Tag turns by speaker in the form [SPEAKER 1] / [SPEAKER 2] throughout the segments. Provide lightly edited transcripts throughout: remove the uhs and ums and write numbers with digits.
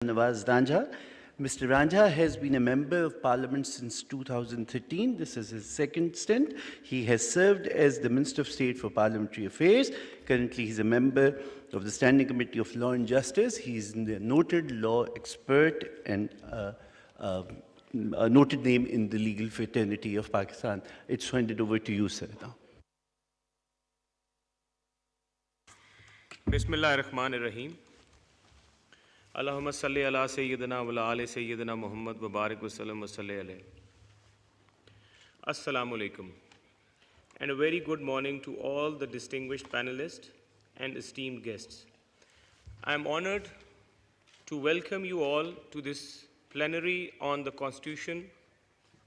[SPEAKER 1] Shahnwaaz Rانجھا. Mr. Rانجھا has been a member of Parliament since 2013. This is his second stint. He has served as the Minister of State for Parliamentary Affairs. Currently, he's a member of the Standing Committee of Law and Justice. He's a noted law expert and a noted name in the legal fraternity of Pakistan. It's handed over to you, sir, now.
[SPEAKER 2] Bismillah ar-Rahman ar-Rahim. Allahumma salli ala Sayyidina wa ala ali Sayyidina Muhammad wa barik wa sallam wa salli alayhi. Assalamu alaikum. And a very good morning to all the distinguished panelists and esteemed guests. I am honored to welcome you all to this plenary on the Constitution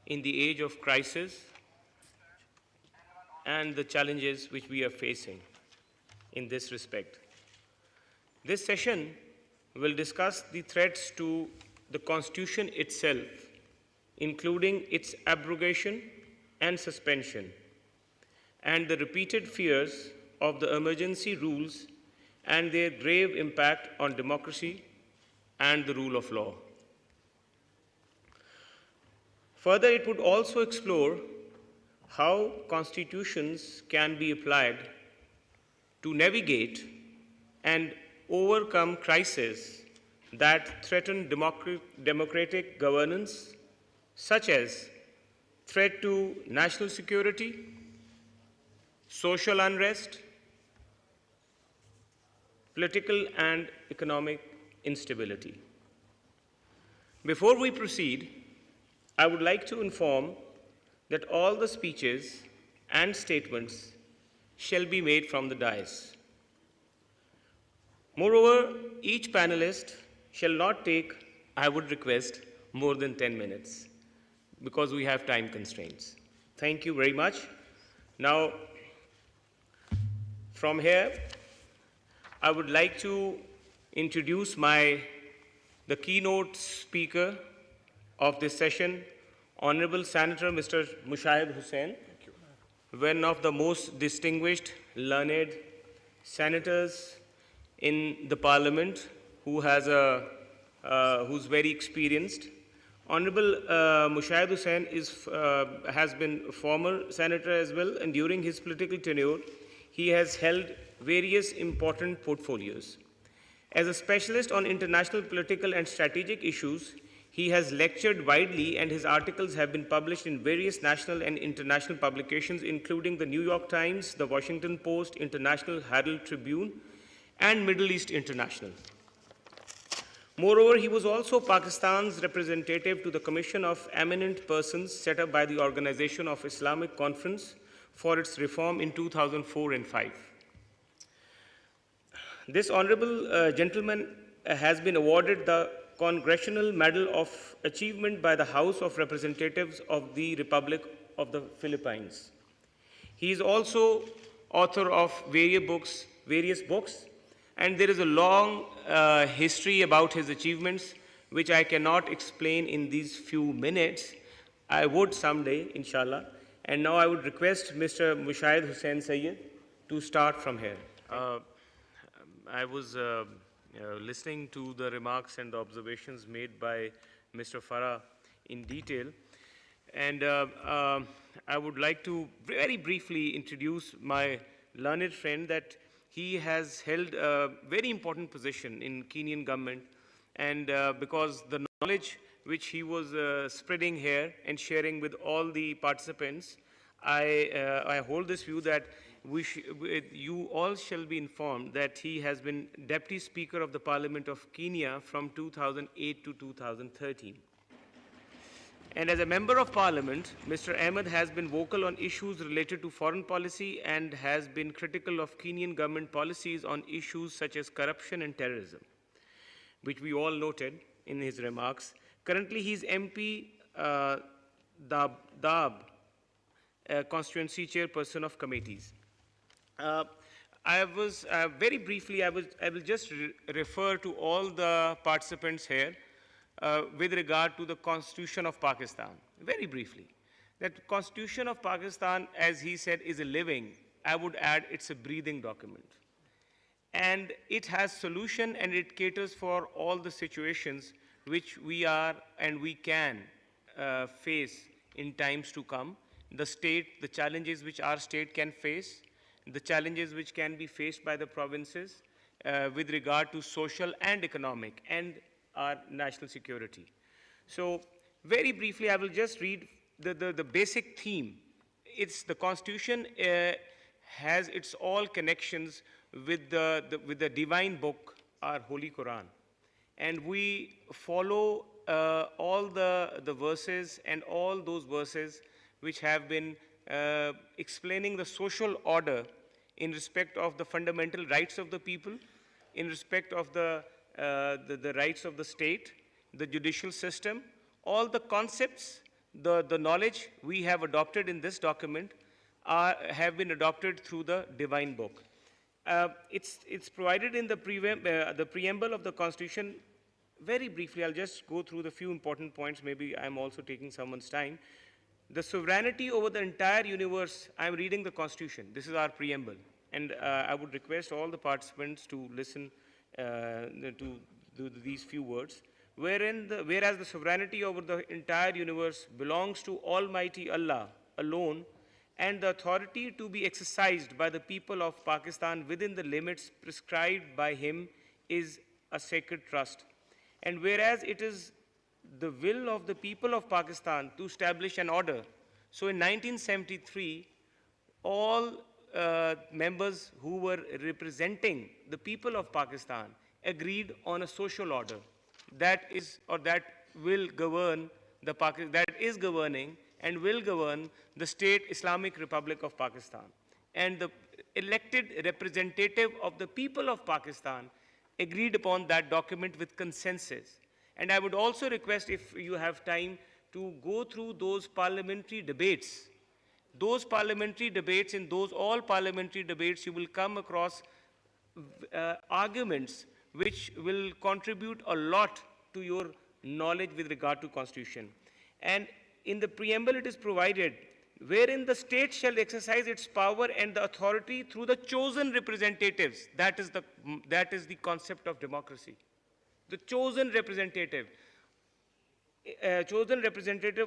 [SPEAKER 2] in the age of crisis and the challenges which we are facing in this respect. This session will discuss the threats to the Constitution itself, including its abrogation and suspension, and the repeated fears of the emergency rules and their grave impact on democracy and the rule of law. Further, it would also explore how constitutions can be applied to navigate and overcome crises that threaten democratic governance, such as threat to national security, social unrest, political and economic instability. Before we proceed, I would like to inform that all the speeches and statements shall be made from the dais. Moreover, each panelist shall not take, I would request, more than 10 minutes because we have time constraints. Thank you very much. Now, from here, I would like to introduce the keynote speaker of this session, Honorable Senator Mr. Mushahed Hussain, one of the most distinguished, learned senators in the Parliament, who's very experienced. Honorable Mushahed Hussain has been a former senator as well, and during his political tenure, he has held various important portfolios. As a specialist on international political and strategic issues, he has lectured widely, and his articles have been published in various national and international publications, including the New York Times, the Washington Post, International Herald Tribune, and Middle East International. Moreover, he was also Pakistan's representative to the Commission of Eminent Persons set up by the Organization of Islamic Conference for its reform in 2004 and 5. This honorable gentleman has been awarded the Congressional Medal of Achievement by the House of Representatives of the Republic of the Philippines. He is also author of various books, and there is a long history about his achievements, which I cannot explain in these few minutes. I would someday, inshallah. And now I would request Mr. Mushahed Hussain Sayyid to start from here. I was listening to the remarks and the observations made by Mr. Farah in detail. And I would like to very briefly introduce my learned friend, that he has held a very important position in Kenyan government, and because the knowledge which he was spreading here and sharing with all the participants, I hold this view that you all shall be informed that he has been Deputy Speaker of the Parliament of Kenya from 2008 to 2013. And as a Member of Parliament, Mr. Ahmed has been vocal on issues related to foreign policy and has been critical of Kenyan government policies on issues such as corruption and terrorism, which we all noted in his remarks. Currently, he is MP Dab constituency chairperson of committees. Very briefly, I will just refer to all the participants here with regard to the Constitution of Pakistan. Very briefly, that Constitution of Pakistan, as he said, is a living, I would add, it's a breathing document. and it has solution and it caters for all the situations which we are and we can face in times to come. The state, the challenges which our state can face, the challenges which can be faced by the provinces with regard to social and economic and our national security. So very briefly, I will just read the basic theme. It's the Constitution has its all connections with the divine book, our Holy Quran. And we follow all the verses and all those verses which have been explaining the social order in respect of the fundamental rights of the people, in respect of the rights of the state, the judicial system, all the concepts, the knowledge we have adopted in this document have been adopted through the divine book. It's provided in the preamble of the Constitution. Very briefly, I'll just go through the few important points. Maybe I'm also taking someone's time. The sovereignty over the entire universe. I'm reading the Constitution. This is our preamble. And I would request all the participants to listen to these few words. Whereas the sovereignty over the entire universe belongs to Almighty Allah alone, and the authority to be exercised by the people of Pakistan within the limits prescribed by him is a sacred trust. And whereas it is the will of the people of Pakistan to establish an order, so in 1973, all members who were representing the people of Pakistan agreed on a social order that is governing and will govern the state Islamic Republic of Pakistan. And the elected representative of the people of Pakistan agreed upon that document with consensus. And I would also request, if you have time, to go through those parliamentary debates. Those parliamentary debates, in those all parliamentary debates, you will come across arguments which will contribute a lot to your knowledge with regard to Constitution. And in the preamble it is provided, wherein the state shall exercise its power and the authority through the chosen representatives. That is the concept of democracy. The chosen representative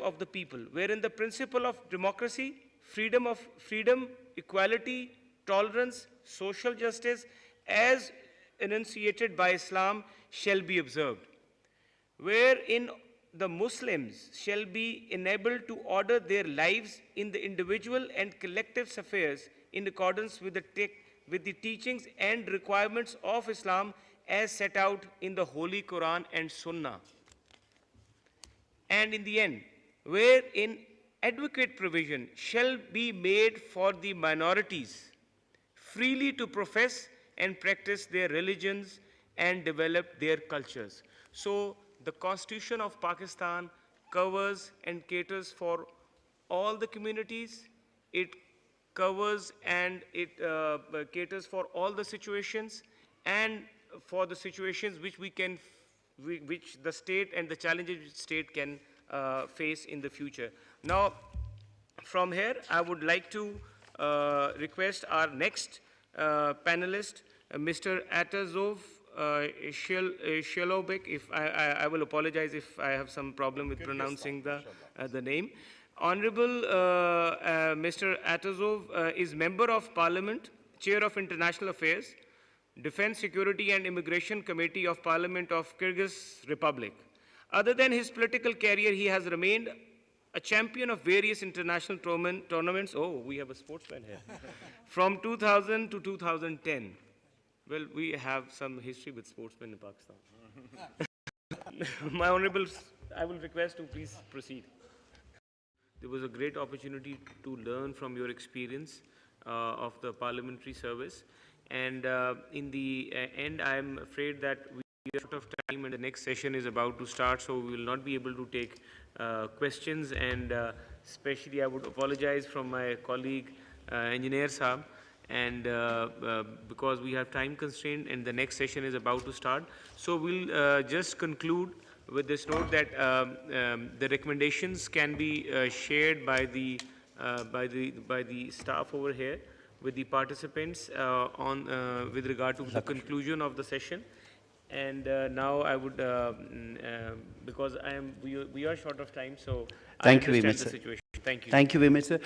[SPEAKER 2] of the people, wherein the principle of democracy, freedom, equality, tolerance, social justice, as enunciated by Islam, shall be observed, wherein the Muslims shall be enabled to order their lives in the individual and collective affairs in accordance with the teachings and requirements of Islam as set out in the Holy Quran and Sunnah. And in the end, wherein adequate provision shall be made for the minorities freely to profess and practice their religions and develop their cultures. So the Constitution of Pakistan covers and caters for all the communities. It covers and it caters for all the situations, and for the situations which which the state and the challenges which state can face in the future. Now, from here, I would like to request our next panelist, Mr. Atazov Shelobek. If I will apologize if I have some problem with pronouncing the name. Honorable Mr. Atazov is Member of Parliament, Chair of International Affairs, Defense, Security and Immigration Committee of Parliament of Kyrgyz Republic. Other than his political career, he has remained a champion of various international tournaments. Oh, we have a sportsman here. From 2000 to 2010. Well, we have some history with sportsmen in Pakistan. My honorables, I will request to please proceed. There was a great opportunity to learn from your experience of the parliamentary service. And in the end, I am afraid that we are short of time and the next session is about to start, so we will not be able to take questions. And especially, I would apologize from my colleague, Engineer Saab, and because we have time constraint and the next session is about to start. So we'll just conclude with this note that the recommendations can be shared by the staff over here with the participants with regard to the conclusion of the session. And now I would, because we are short of time, so
[SPEAKER 1] Thank you very
[SPEAKER 2] understand
[SPEAKER 1] much,
[SPEAKER 2] the
[SPEAKER 1] sir.
[SPEAKER 2] situation. Thank you.
[SPEAKER 1] Thank you very much, sir.